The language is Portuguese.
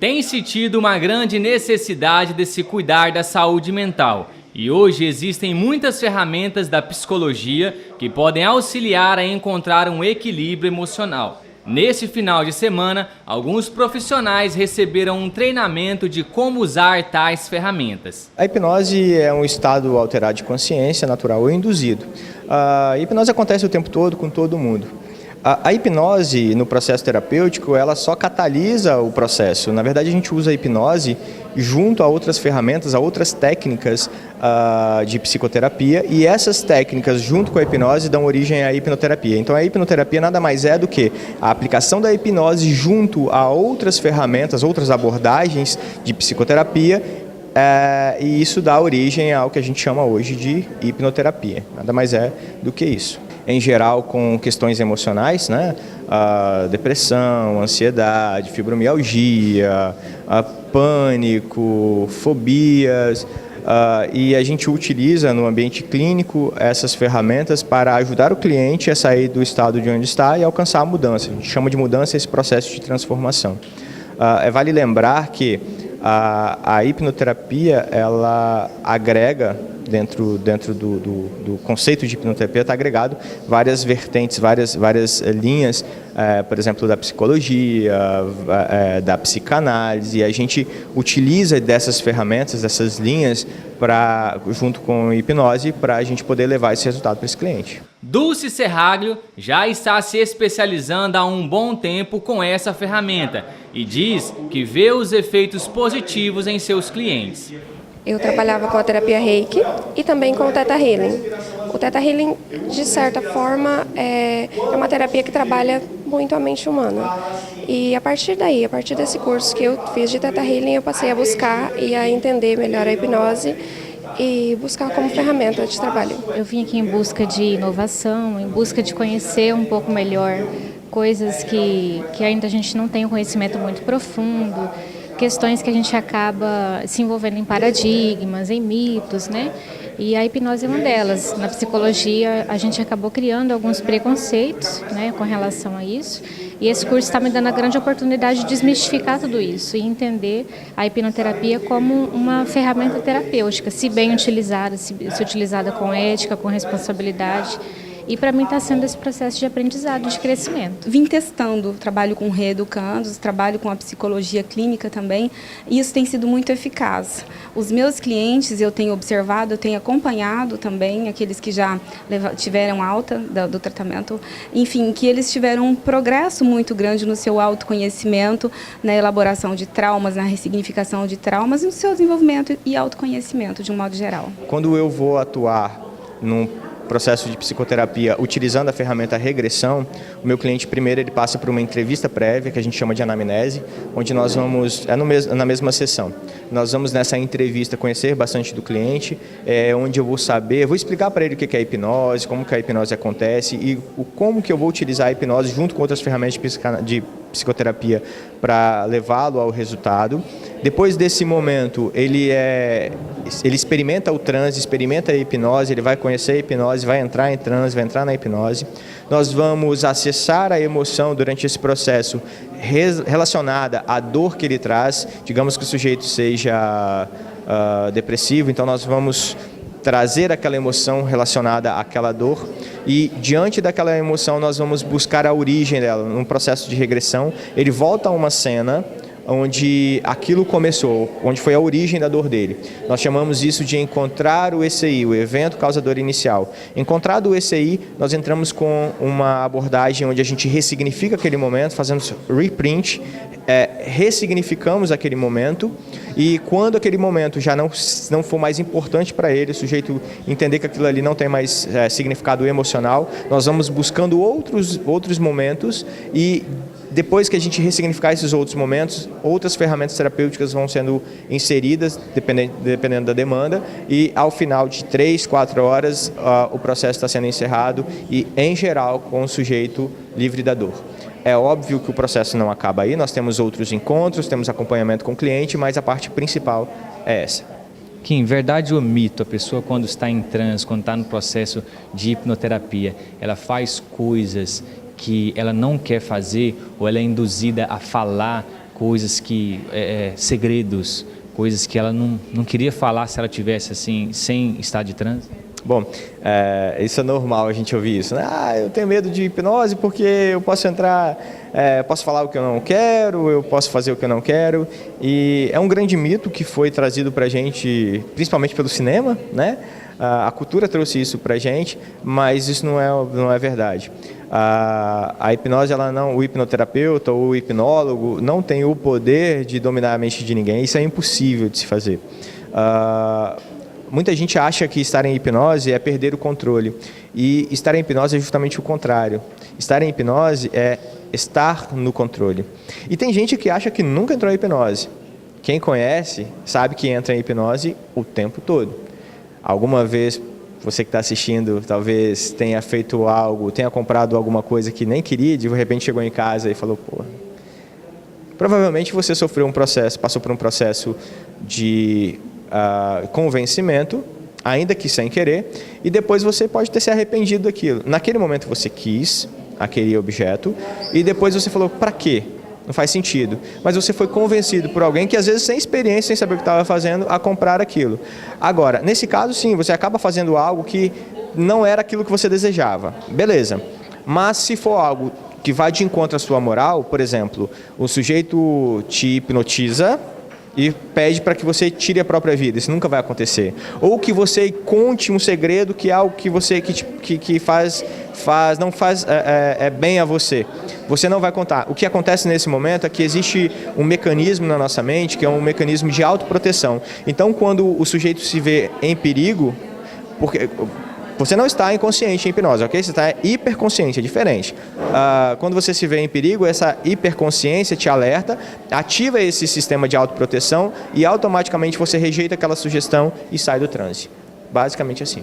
Tem-se tido uma grande necessidade de se cuidar da saúde mental e hoje existem muitas ferramentas da psicologia que podem auxiliar a encontrar um equilíbrio emocional. Neste final de semana, alguns profissionais receberam um treinamento de como usar tais ferramentas. A hipnose é um estado alterado de consciência, natural ou induzido. A hipnose acontece o tempo todo com todo mundo. A hipnose, no processo terapêutico, ela só catalisa o processo. Na verdade, a gente usa a hipnose junto a outras ferramentas, a outras técnicas de psicoterapia, e essas técnicas, junto com a hipnose, dão origem à hipnoterapia. Então, a hipnoterapia nada mais é do que a aplicação da hipnose junto a outras ferramentas, outras abordagens de psicoterapia, e isso dá origem ao que a gente chama hoje de hipnoterapia. Nada mais é do que isso. Em geral, com questões emocionais, né? Depressão, ansiedade, fibromialgia, pânico, fobias, e a gente utiliza no ambiente clínico essas ferramentas para ajudar o cliente a sair do estado de onde está e alcançar a mudança. A gente chama de mudança esse processo de transformação. Vale lembrar que a hipnoterapia, ela agrega, dentro do conceito de hipnoterapia, está agregado várias vertentes, várias linhas, por exemplo, da psicologia, da psicanálise, e a gente utiliza dessas ferramentas, dessas linhas, junto com a hipnose, para a gente poder levar esse resultado para esse cliente. Dulce Serraglio já está se especializando há um bom tempo com essa ferramenta e diz que vê os efeitos positivos em seus clientes. Eu trabalhava com a terapia Reiki e também com o Theta Healing. O Theta Healing, de certa forma, é uma terapia que trabalha muito a mente humana. E a partir desse curso que eu fiz de Theta Healing, eu passei a buscar e a entender melhor a hipnose e buscar como ferramenta de trabalho. Eu vim aqui em busca de inovação, em busca de conhecer um pouco melhor coisas que ainda a gente não tem um conhecimento muito profundo, questões que a gente acaba se envolvendo em paradigmas, em mitos, né? E a hipnose é uma delas. Na psicologia, a gente acabou criando alguns preconceitos, né, com relação a isso. E esse curso está me dando a grande oportunidade de desmistificar tudo isso e entender a hipnoterapia como uma ferramenta terapêutica, se bem utilizada, se utilizada com ética, com responsabilidade. E para mim está sendo esse processo de aprendizado, de crescimento. Vim testando, trabalho com reeducandos, trabalho com a psicologia clínica também, e isso tem sido muito eficaz. Os meus clientes, eu tenho observado, eu tenho acompanhado também, aqueles que já tiveram alta do tratamento, enfim, que eles tiveram um progresso muito grande no seu autoconhecimento, na elaboração de traumas, na ressignificação de traumas, e no seu desenvolvimento e autoconhecimento, de um modo geral. Quando eu vou atuar num processo de psicoterapia utilizando a ferramenta regressão, o meu cliente primeiro ele passa por uma entrevista prévia, que a gente chama de anamnese, onde nós vamos, na mesma sessão, nós vamos nessa entrevista conhecer bastante do cliente, onde eu vou explicar para ele o que é a hipnose, como que a hipnose acontece e como que eu vou utilizar a hipnose junto com outras ferramentas de psicoterapia para levá-lo ao resultado. Depois desse momento, ele experimenta o transe, experimenta a hipnose, ele vai conhecer a hipnose, vai entrar em transe, vai entrar na hipnose. Nós vamos acessar a emoção durante esse processo relacionada à dor que ele traz. Digamos que o sujeito seja depressivo, então nós vamos trazer aquela emoção relacionada àquela dor e, diante daquela emoção, nós vamos buscar a origem dela. Num processo de regressão, ele volta a uma cena onde aquilo começou, onde foi a origem da dor dele. Nós chamamos isso de encontrar o ECI, o evento causador inicial. Encontrado o ECI, nós entramos com uma abordagem onde a gente ressignifica aquele momento, fazendo reprint, ressignificamos aquele momento, e quando aquele momento já não for mais importante para ele, o sujeito entender que aquilo ali não tem mais significado emocional, nós vamos buscando outros momentos, e depois que a gente ressignificar esses outros momentos, outras ferramentas terapêuticas vão sendo inseridas, dependendo da demanda, e ao final de 3, 4 horas, o processo está sendo encerrado e, em geral, com o sujeito livre da dor. É óbvio que o processo não acaba aí, nós temos outros encontros, temos acompanhamento com o cliente, mas a parte principal é essa. Kim, verdade ou mito, a pessoa quando está em transe, quando está no processo de hipnoterapia, ela faz coisas que ela não quer fazer ou ela é induzida a falar coisas que, segredos, coisas que ela não queria falar se ela tivesse assim, sem estado de transe? Bom, isso é normal a gente ouvir isso, né? Eu tenho medo de hipnose porque eu posso entrar, posso falar o que eu não quero, eu posso fazer o que eu não quero. E é um grande mito que foi trazido para a gente, principalmente pelo cinema, né? A cultura trouxe isso para a gente, mas isso não é verdade. A hipnose, o hipnoterapeuta ou o hipnólogo não tem o poder de dominar a mente de ninguém. Isso é impossível de se fazer. Muita gente acha que estar em hipnose é perder o controle. E estar em hipnose é justamente o contrário. Estar em hipnose é estar no controle. E tem gente que acha que nunca entrou em hipnose. Quem conhece sabe que entra em hipnose o tempo todo. Alguma vez, você que está assistindo, talvez tenha feito algo, tenha comprado alguma coisa que nem queria, de repente chegou em casa e falou, pô... Provavelmente você sofreu um processo, passou por um processo de convencimento, ainda que sem querer, e depois você pode ter se arrependido daquilo. Naquele momento você quis aquele objeto, e depois você falou, para quê? Não faz sentido. Mas você foi convencido por alguém que às vezes sem experiência, sem saber o que estava fazendo, a comprar aquilo. Agora, nesse caso sim, você acaba fazendo algo que não era aquilo que você desejava. Beleza. Mas se for algo que vai de encontro à sua moral, por exemplo, o sujeito te hipnotiza e pede para que você tire a própria vida, isso nunca vai acontecer. Ou que você conte um segredo que é algo que você não faz bem a você. Você não vai contar. O que acontece nesse momento é que existe um mecanismo na nossa mente, que é um mecanismo de autoproteção. Então, quando o sujeito se vê em perigo, porque você não está inconsciente em hipnose, ok? Você está hiperconsciente, é diferente. Quando você se vê em perigo, essa hiperconsciência te alerta, ativa esse sistema de autoproteção e automaticamente você rejeita aquela sugestão e sai do transe. Basicamente assim.